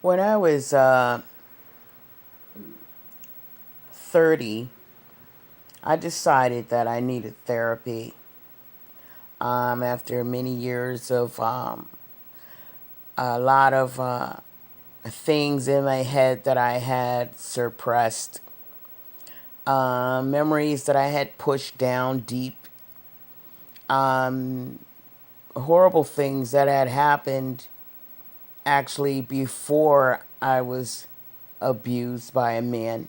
When I was 30, I decided that I needed therapy. After many years of a lot of things in my head that I had suppressed, memories that I had pushed down deep, um, horrible things that had happened actually before I was abused by a man,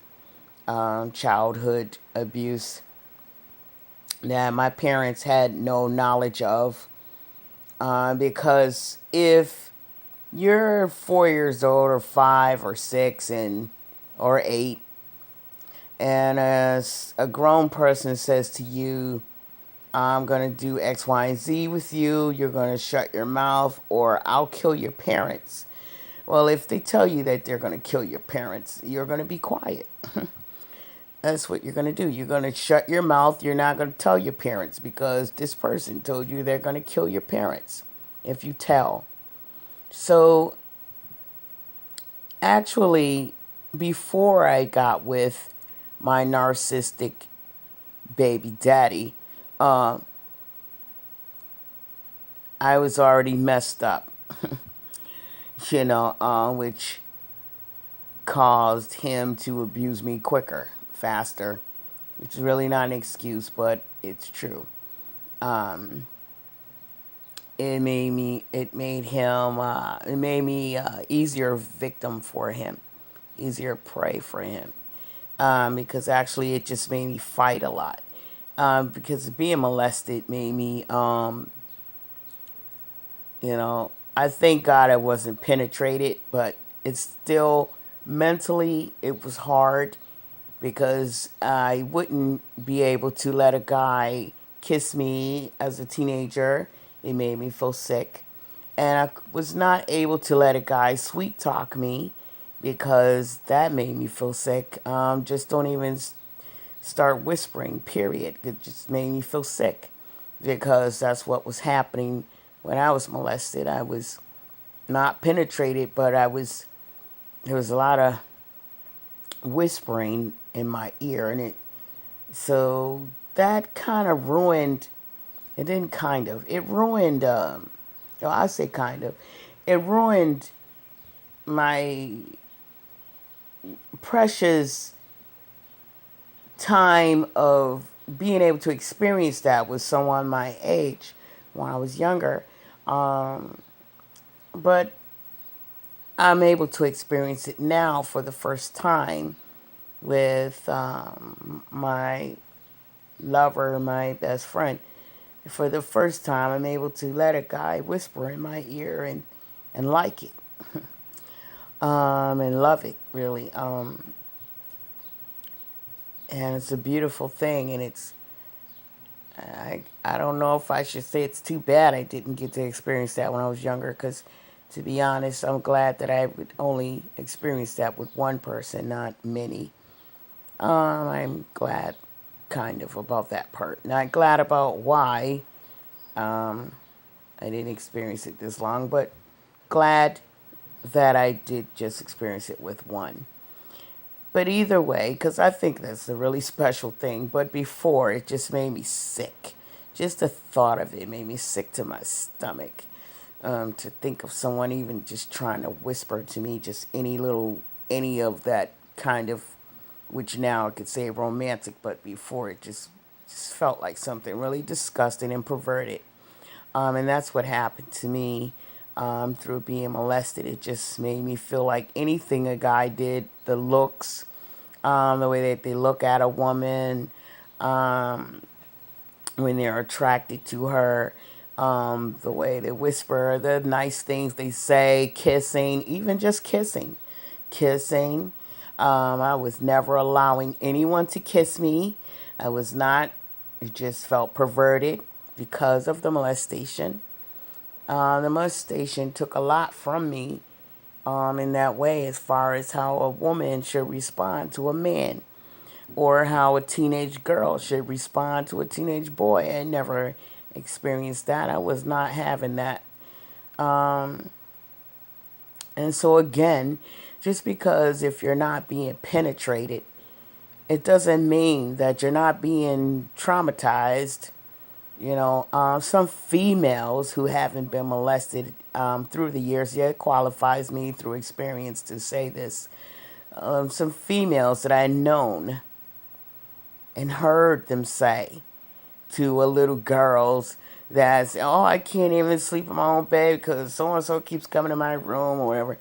childhood abuse that my parents had no knowledge of. Because if you're 4 years old or 5 or 6 and or 8, and a grown person says to you, I'm going to do X, Y, and Z with you, you're going to shut your mouth or I'll kill your parents. Well, if they tell you that they're going to kill your parents, you're going to be quiet. That's what you're going to do. You're going to shut your mouth. You're not going to tell your parents because this person told you they're going to kill your parents if you tell. So, actually, before I got with my narcissistic baby daddy, uh, I was already messed up, which caused him to abuse me quicker, faster, which is really not an excuse, but it's true. Um, it made me easier victim for him, easier prey for him, because actually it just made me fight a lot. Because being molested made me, I thank God I wasn't penetrated, but it's still mentally, it was hard because I wouldn't be able to let a guy kiss me as a teenager. It made me feel sick. And I was not able to let a guy sweet talk me because that made me feel sick. Just don't even start whispering, period. It just made me feel sick because that's what was happening when I was molested. I was not penetrated, but there was a lot of whispering in my ear, and so that kind of ruined, it didn't kind of, it ruined, I say kind of, it ruined my precious time of being able to experience that with someone my age when I was younger. Um, but I'm able to experience it now for the first time with my lover, my best friend. For the first time, I'm able to let a guy whisper in my ear and like it, and love it, really. And it's a beautiful thing, and I don't know if I should say it's too bad I didn't get to experience that when I was younger, because to be honest, I'm glad that I would only experience that with one person, not many. I'm glad, kind of, about that part. Not glad about why um, I didn't experience it this long, but glad that I did just experience it with one. But either way, because I think that's a really special thing, but before, it just made me sick. Just the thought of it made me sick to my stomach. To think of someone even just trying to whisper to me just any of that kind of, which now I could say romantic, but before it just felt like something really disgusting and perverted. And that's what happened to me through being molested. It just made me feel like anything a guy did, the looks, the way that they look at a woman, um, when they're attracted to her, the way they whisper, the nice things they say, kissing, even just kissing. Kissing. I was never allowing anyone to kiss me. I was not, it just felt perverted because of the molestation. The molestation took a lot from me in that way, as far as how a woman should respond to a man or how a teenage girl should respond to a teenage boy. I never experienced that. I was not having that. Um, And so again, just because if you're not being penetrated, it doesn't mean that you're not being traumatized. Some females who haven't been molested through the years, yeah, it qualifies me through experience to say this. Some females that I known and heard them say to a little girls that's, oh, I can't even sleep in my own bed because so and so keeps coming to my room or whatever.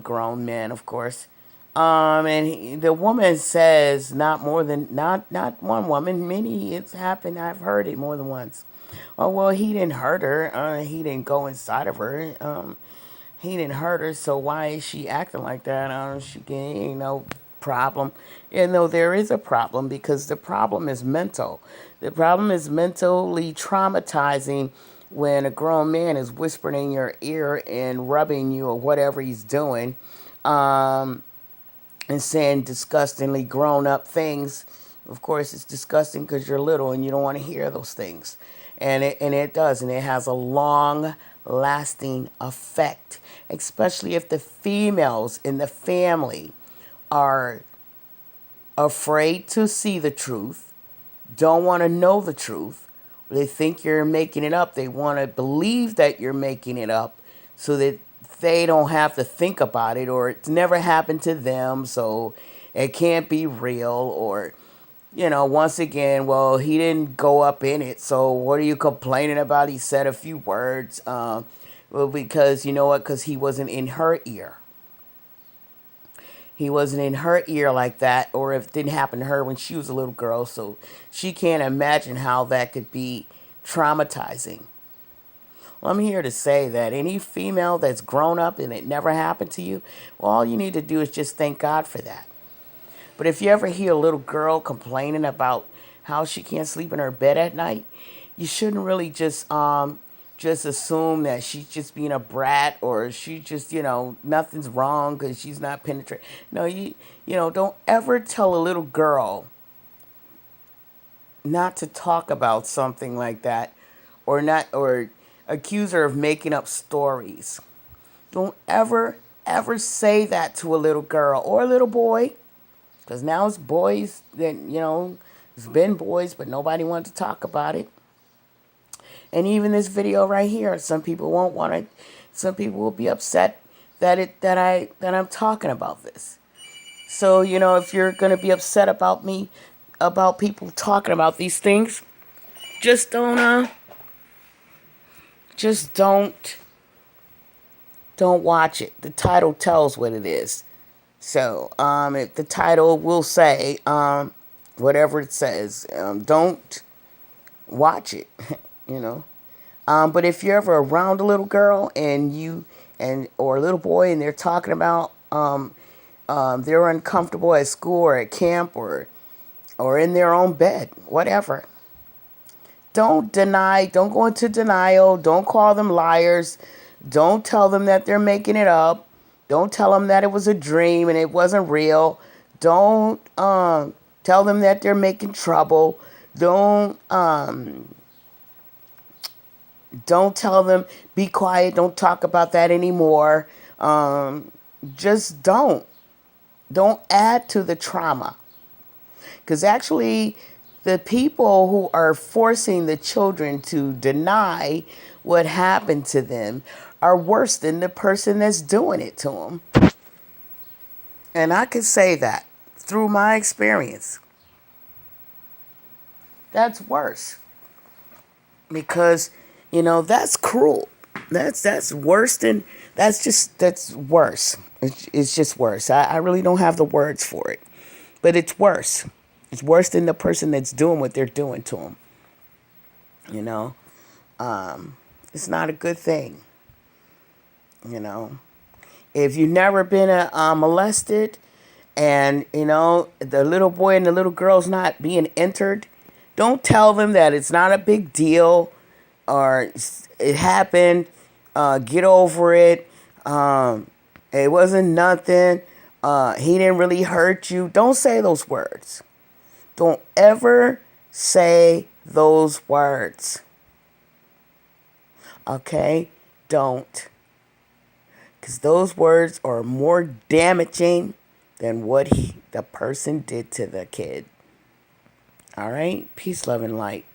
Grown men, of course. The woman says not one woman, many. It's happened. I've heard it more than once. Oh well, he didn't hurt her. He didn't go inside of her. He didn't hurt her, so why is she acting like that? She ain't no problem. There is a problem because the problem is mental. The problem is mentally traumatizing when a grown man is whispering in your ear and rubbing you or whatever he's doing, and saying disgustingly grown up things. Of course, it's disgusting because you're little and you don't want to hear those things. And it does, and it has a long lasting effect, especially if the females in the family are afraid to see the truth, don't want to know the truth. They think you're making it up. They want to believe that you're making it up so that they don't have to think about it, or it's never happened to them, so it can't be real. Or, once again, well, he didn't go up in it, so what are you complaining about? He said a few words. Well, because you know what? Because he wasn't in her ear. He wasn't in her ear like that, or if it didn't happen to her when she was a little girl, so she can't imagine how that could be traumatizing. Well, I'm here to say that any female that's grown up and it never happened to you, well, all you need to do is just thank God for that. But if you ever hear a little girl complaining about how she can't sleep in her bed at night, you shouldn't really just assume that she's just being a brat, or she just, nothing's wrong because she's not penetrated. No, don't ever tell a little girl not to talk about something like that, or accuse her of making up stories. Don't ever say that to a little girl or a little boy, because now it's boys that, it's been boys, but nobody wanted to talk about it. And even this video right here, some people won't want to. Some people will be upset that I'm talking about this. So if you're gonna be upset about me, about people talking about these things, just don't watch it. The title tells what it is. So if the title will say whatever it says, don't watch it. you know. But if you're ever around a little girl or a little boy and they're talking about they're uncomfortable at school or at camp or in their own bed, whatever. Don't go into denial. Don't call them liars. Don't tell them that they're making it up. Don't tell them that it was a dream and it wasn't real. Don't tell them that they're making trouble. Don't tell them, be quiet, don't talk about that anymore. Just don't. Don't add to the trauma. Because actually, the people who are forcing the children to deny what happened to them are worse than the person that's doing it to them. And I can say that through my experience. That's worse. Because, that's cruel. That's worse than, that's worse. It's just worse. I really don't have the words for it. But it's worse. It's worse than the person that's doing what they're doing to them. It's not a good thing. If you've never been molested and, the little boy and the little girl's not being entered, don't tell them that it's not a big deal or it happened. Get over it. It wasn't nothing. He didn't really hurt you. Don't say those words. Don't ever say those words. Okay? Don't. because those words are more damaging than what the person did to the kid. All right? Peace, love, and light.